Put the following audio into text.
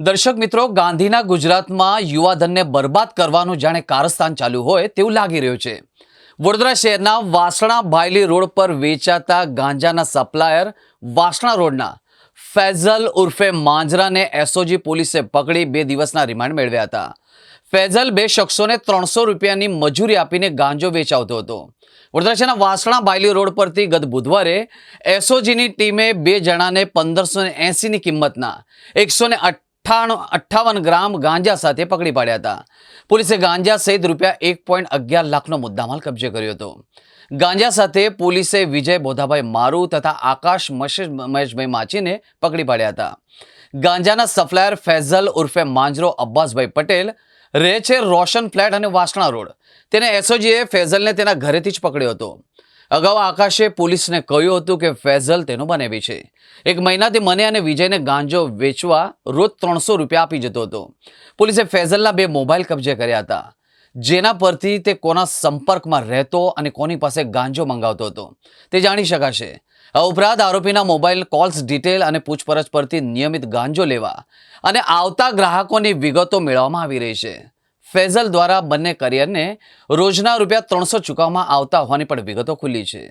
દર્શક મિત્રો, ગાંધીના ગુજરાતમાં યુવાધનને બરબાદ કરવાનું જાણે કારસ્તાન ચાલ્યું હોય તેવું લાગી રહ્યું છે। વડોદરા શહેરના વાસણા ભાયલી રોડ પર વેચાતા ગાંજાના સપ્લાયર વાસણા રોડના ફૈઝલ ઉર્ફે માંજરાને એસઓજી પોલીસે પકડી 2 દિવસના રિમાન્ડ મેળવ્યા હતા। ફૈઝલ 2 શખ્સોને 300 રૂપિયાની મજૂરી આપીને ગાંજો વેચાવતો હતો। વડોદરા શહેરના વાસણા ભાયલી રોડ પરથી ગત બુધવારે એસઓજીની ટીમે 2 જણાને 1580ની કિંમતના 158 ગ્રામ ગાંજા સાથે પકડી પાડ્યા હતા। પોલીસે ગાંજા સહિત રૂપિયા 1.11 લાખનો મુદ્દામાલ કબજે કર્યો હતો। ગાંજા સાથે પોલીસે વિજય બોધાભાઈ મારુ તથા આકાશ મહેશભાઈ માચીને પકડી પાડ્યા હતા। ગાંજાના સપ્લાયર ફૈઝલ ઉર્ફે માંજરો અબ્બાસભાઈ પટેલ રહે છે રોશન ફ્લેટ અને વાસણા રોડ। તેને એસઓજીએ ફૈઝલને તેના ઘરેથી જ પકડ્યો હતો। અગાઉ આકાશે પોલીસને કહ્યું હતું કે ફૈઝલ તેનો બનેવી છે। 1 મહિનાથી મને અને વિજયને ગાંજો વેચવા રોજ 300 રૂપિયા આપી જતો હતો। પોલીસે ફૈઝલના 2 મોબાઈલ કબજે કર્યા હતા, જેના પરથી તે કોના સંપર્કમાં રહેતો અને કોની પાસે ગાંજો મંગાવતો હતો તે જાણી શકાશે। આ ઉપરાંત આરોપીના મોબાઈલ કોલ્સ ડિટેલ અને પૂછપરછ પરથી નિયમિત ગાંજો લેવા અને આવતા ગ્રાહકોની વિગતો મેળવવામાં આવી રહી છે। ફૈઝલ દ્વારા બંને કરિયરને રોજના રૂપિયા 300 ચૂકવવામાં આવતા હોવાની પણ વિગતો ખુલ્લી છે।